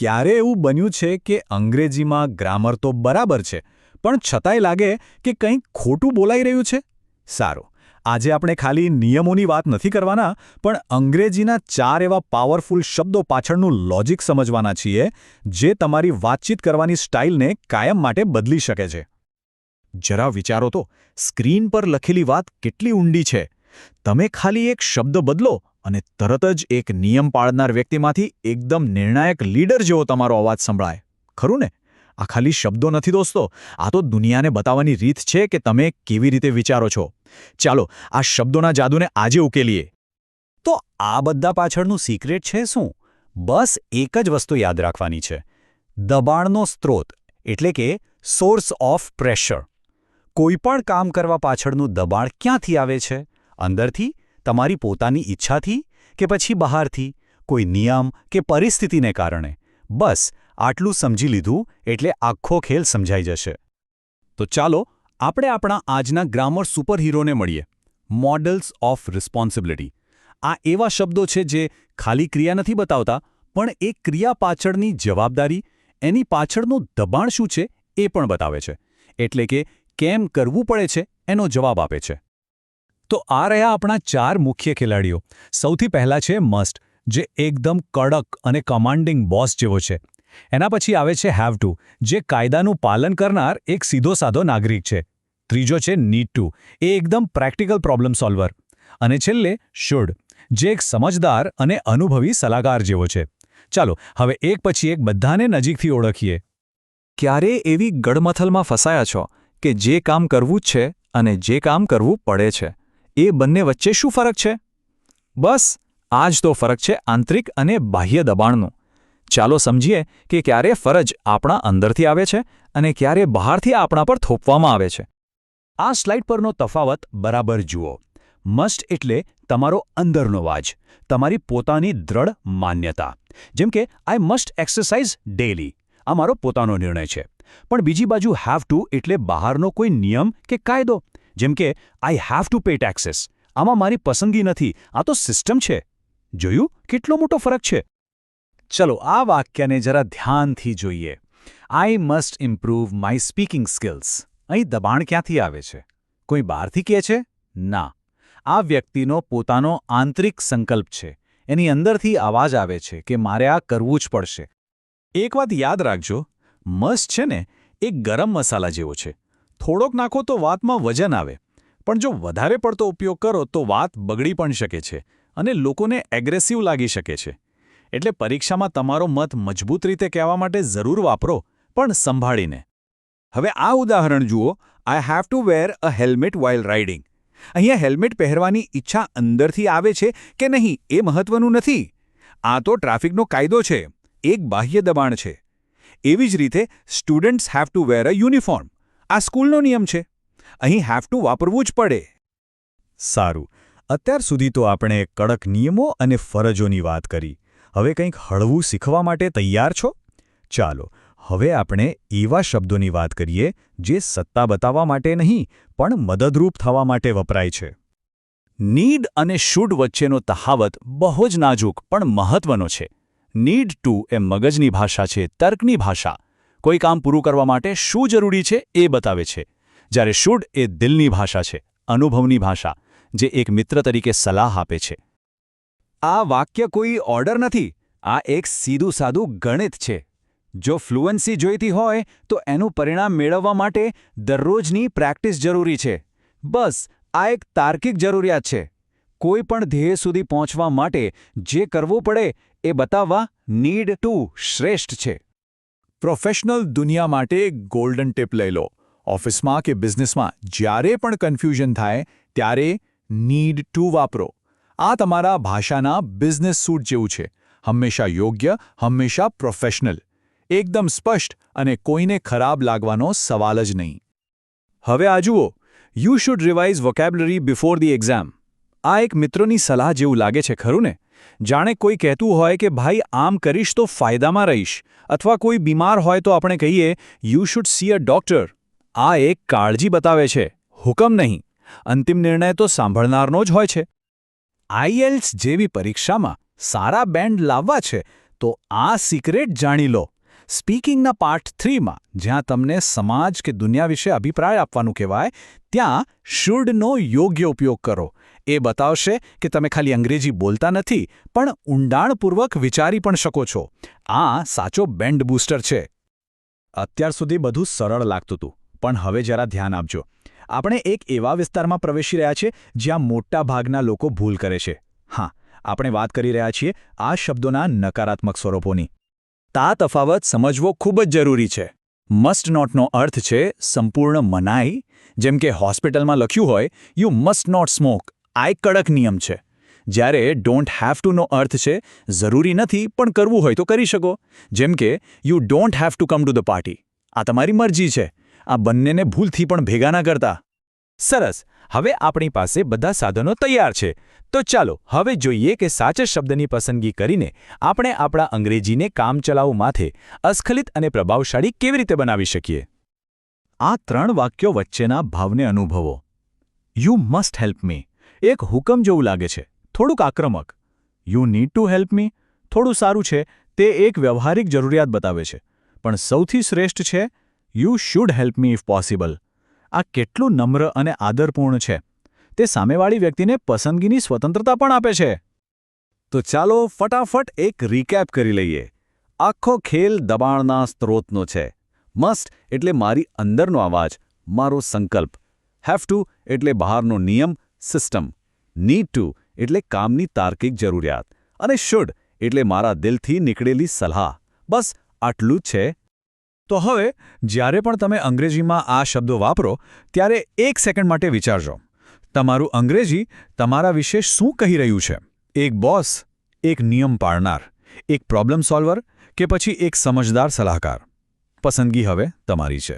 ક્યારે એવું બન્યું છે કે અંગ્રેજીમાં ગ્રામર તો બરાબર છે પણ છતાંય લાગે કે કંઈક ખોટું બોલાઈ રહ્યું છે? સારું, આજે આપણે ખાલી નિયમોની વાત નથી કરવાના, પણ અંગ્રેજીના 4 એવા પાવરફુલ શબ્દો પાછળનું લોજિક સમજવાના છીએ જે તમારી વાતચીત કરવાની સ્ટાઇલને કાયમ માટે બદલી શકે છે. જરા વિચારો તો, સ્ક્રીન પર લખેલી વાત કેટલી ઊંડી છે. તમે ખાલી એક શબ્દ બદલો અને તરત જ એક નિયમ પાળનાર વ્યક્તિમાંથી એકદમ નિર્ણાયક લીડર જેવો તમારો અવાજ સંભળાય. ખરું ને? આ ખાલી શબ્દો નથી દોસ્તો, આ તો દુનિયાને બતાવવાની રીત છે કે તમે કેવી રીતે વિચારો છો. ચાલો આ શબ્દોના જાદુને આજે ઉકેલીએ. તો આ બધા પાછળનું સિક્રેટ છે શું? બસ એક જ વસ્તુ યાદ રાખવાની છે: દબાણનો સ્ત્રોત, એટલે કે સોર્સ ઓફ પ્રેશર. કોઈપણ કામ કરવા પાછળનું દબાણ ક્યાંથી આવે છે? અંદરથી, તમારી પોતાની ઈચ્છાથી, કે પછી બહારથી, કોઈ નિયમ કે પરિસ્થિતિને કારણે? બસ આટલું સમજી લીધું એટલે આખો ખેલ સમજાઈ જશે. તો ચાલો આપણે આપણા આજના ગ્રામર સુપરહીરોને મળીએ, મોડલ્સ ઓફ રિસ્પોન્સિબિલિટી. આ એવા શબ્દો છે જે ખાલી ક્રિયા નથી બતાવતા, પણ એ ક્રિયા પાછળની જવાબદારી, એની પાછળનું દબાણ શું છે એ પણ બતાવે છે. એટલે કે કેમ કરવું પડે છે એનો જવાબ આપે છે. તો આ રહ્યા આપણા 4 મુખ્ય ખેલાડીઓ. સૌથી પહેલા છે મસ્ટ, જે એકદમ કડક અને કમાન્ડિંગ બોસ જેવો છે. એના પછી આવે છે હેવ ટુ, જે કાયદાનું પાલન કરનાર એક સીધો સાધો નાગરિક છે. ત્રીજો છે નીડ ટુ, એ એકદમ પ્રેક્ટિકલ પ્રોબ્લેમ સોલ્વર. અને છેલ્લે શુડ, જે એક સમજદાર અને અનુભવી સલાહકાર જેવો છે. ચાલો હવે એક પછી એક બધાને નજીકથી ઓળખીએ. ક્યારે એવી ગડમથલમાં ફસાયા છો કે જે કામ કરવું જ છે અને જે કામ કરવું પડે છે, એ બંને વચ્ચે શું ફરક છે? બસ આ જ તો ફરક છે આંતરિક અને બાહ્ય દબાણનો. ચાલો સમજીએ કે ક્યારે ફરજ આપણા અંદરથી આવે છે અને ક્યારે બહારથી આપણા પર થોપવામાં આવે છે. આ સ્લાઇડ પરનો તફાવત બરાબર જુઓ. મસ્ટ એટલે તમારો અંદરનો અવાજ, તમારી પોતાની દ્રઢ માન્યતા. જેમ કે આઈ મસ્ટ એક્સરસાઇઝ ડેલી, આ મારો પોતાનો નિર્ણય છે. પણ બીજી બાજુ હેવ ટુ એટલે બહારનો કોઈ નિયમ કે કાયદો. જેમ કે આઈ હેવ ટુ પે ટેક્સીસ, આમાં મારી પસંદગી નથી, આ તો સિસ્ટમ છે. જોયું કેટલો મોટો ફરક છે? ચલો આ વાક્યને જરા ધ્યાનથી જોઈએ. I must improve my speaking skills. અહીં દબાણ ક્યાંથી આવે છે? કોઈ બહારથી કહે છે? ના, આ વ્યક્તિનો પોતાનો આંતરિક સંકલ્પ છે. એની અંદરથી અવાજ આવે છે કે મારે આ કરવું જ પડશે. એક વાત યાદ રાખજો, મસ્ટ છે ને એ ગરમ મસાલા જેવો છે. થોડોક નાખો તો વાતમાં વજન આવે, પણ જો વધારે પડતો ઉપયોગ કરો તો વાત બગડી પણ શકે છે અને લોકોને એગ્રેસિવ લાગી શકે છે. એટલે પરીક્ષામાં તમારો મત મજબૂત રીતે કહેવા માટે જરૂર વાપરો, પણ સંભાળીને. હવે આ ઉદાહરણ જુઓ. I have to wear a helmet while riding. અહીંયા હેલ્મેટ પહેરવાની ઈચ્છા અંદરથી આવે છે કે નહીં એ મહત્વનું નથી. આ તો ટ્રાફિકનો કાયદો છે, એક બાહ્ય દબાણ છે. એવી જ રીતે students have to wear a uniform. આ સ્કૂલનો નિયમ છે, અહીં હેવ ટુ વાપરવું જ પડે. સારું, અત્યાર સુધી તો આપણે કડક નિયમો અને ફરજોની વાત કરી. હવે કંઈક હળવું શીખવા માટે તૈયાર છો? ચાલો હવે આપણે એવા શબ્દોની વાત કરીએ જે સત્તા બતાવવા માટે નહીં પણ મદદરૂપ થવા માટે વપરાય છે. નીડ અને શુડ વચ્ચેનો તફાવત બહુ જ નાજુક પણ મહત્વનો છે. નીડ ટુ એ મગજની ભાષા છે, તર્કની ભાષા. કોઈ કામ પૂરું કરવા માટે શું જરૂરી છે એ બતાવે છે. જ્યારે શુડ એ દિલની ભાષા છે, અનુભવની ભાષા, જે એક મિત્ર તરીકે સલાહ આપે છે. આ વાક્ય કોઈ ઓર્ડર નથી, આ એક સીધું સાદું ગણિત છે. જો ફ્લુઅન્સી જોઈતી હોય તો એનું પરિણામ મેળવવા માટે દરરોજની પ્રેક્ટિસ જરૂરી છે. બસ આ એક તાર્કિક જરૂરિયાત છે. કોઈ પણ ધ્યેય સુધી પહોંચવા માટે જે કરવું પડે એ બતાવવા નીડ ટુ શ્રેષ્ઠ છે. પ્રોફેશનલ દુનિયા માટે એક ગોલ્ડન ટિપ લઈ લો. ઓફિસમાં કે બિઝનેસમાં જ્યારે પણ કન્ફ્યુઝન થાય ત્યારે નીડ ટુ વાપરો. આ તમારા ભાષાના બિઝનેસ સૂટ જેવું છે. હંમેશા યોગ્ય, હંમેશા પ્રોફેશનલ. એકદમ સ્પષ્ટ અને કોઈને ખરાબ લાગવાનો સવાલ જ નહીં. હવે આ જુઓ. You should revise vocabulary before the exam. આ એક મિત્રોની સલાહ જેવું લાગે છે, ખરું ને? જાણે કોઈ કહેતું હોય કે ભાઈ આમ કરીશ તો ફાયદામાં રહીશ, અથવા કોઈ બીમાર હોય તો આપણે કહીએ you should C a doctor. આ એક કાળજી બતાવે છે, હુકમ નહીં. અંતિમ નિર્ણય તો સાંભળનારનો જ હોય છે. IELTS જેવી પરીક્ષામાં સારા બેન્ડ લાવવા છે તો આ સિક્રેટ જાણી લો. સ્પીકિંગના પાર્ટ 3માં જ્યાં તમને સમાજ કે દુનિયા વિશે અભિપ્રાય આપવાનું કહેવાય, ત્યાં શુડનો યોગ્ય ઉપયોગ કરો. એ બતાવશે કે તમે ખાલી અંગ્રેજી બોલતા નથી, પણ ઊંડાણપૂર્વક વિચારી પણ શકો છો. આ સાચો બેન્ડ બૂસ્ટર છે. અત્યાર સુધી બધું સરળ લાગતું હતું, પણ હવે જરા ધ્યાન આપજો. આપણે એક એવા વિસ્તારમાં પ્રવેશી રહ્યા છીએ જ્યાં મોટા ભાગના લોકો ભૂલ કરે છે. હા, આપણે વાત કરી રહ્યા છીએ આ શબ્દોના નકારાત્મક સ્વરૂપોની. આ તફાવત સમજવો ખૂબ જ જરૂરી છે. મસ્ટ નોટનો અર્થ છે સંપૂર્ણ મનાઈ. જેમ કે હોસ્પિટલમાં લખ્યું હોય, યુ મસ્ટ નોટ સ્મોક. આ એક કડક નિયમ છે. જ્યારે ડોન્ટ હેવ ટુનો અર્થ છે જરૂરી નથી પણ કરવું હોય તો કરી શકો. જેમ કે you don't have to come to the party. આ તમારી મરજી છે. આ બંનેને ભૂલથી પણ ભેગા ના કરતા. સરસ. હવે આપણી પાસે બધા સાધનો તૈયાર છે. તો ચાલો હવે જોઈએ કે સાચા શબ્દની પસંદગી કરીને આપણે આપણા અંગ્રેજીને કામચલાઉ માથે અસ્ખલિત અને પ્રભાવશાળી કેવી રીતે બનાવી શકીએ. આ 3 વાક્યો વચ્ચેના ભાવને અનુભવો. યુ મસ્ટ હેલ્પ મી એક હુકમ જેવું લાગે છે, થોડુંક આક્રમક. You need to help me થોડું સારું છે, તે એક વ્યવહારિક જરૂરિયાત બતાવે છે. પણ સૌથી શ્રેષ્ઠ છે you should help me if possible. આ કેટલું નમ્ર અને આદરપૂર્ણ છે. તે સામેવાળી વ્યક્તિને પસંદગીની સ્વતંત્રતા પણ આપે છે. તો ચાલો ફટાફટ એક રીકેપ કરી લઈએ. આખો ખેલ દબાણના સ્ત્રોતનો છે. મસ્ટ એટલે મારી અંદરનો અવાજ, મારો સંકલ્પ. હેવ ટુ એટલે બહારનો નિયમ, સિસ્ટમ. નીડ ટુ એટલે કામની તાર્કિક જરૂરિયાત. અને શુડ એટલે મારા દિલથી નીકળેલી સલાહ. બસ આટલું જ છે. તો હવે જ્યારે પણ તમે અંગ્રેજીમાં આ શબ્દો વાપરો ત્યારે 1 સેકન્ડ માટે વિચારજો. તમારું અંગ્રેજી તમારા વિશે શું કહી રહ્યું છે? એક બોસ, એક નિયમ પાળનાર, એક પ્રોબ્લેમ સોલ્વર કે પછી એક સમજદાર સલાહકાર? પસંદગી હવે તમારી છે.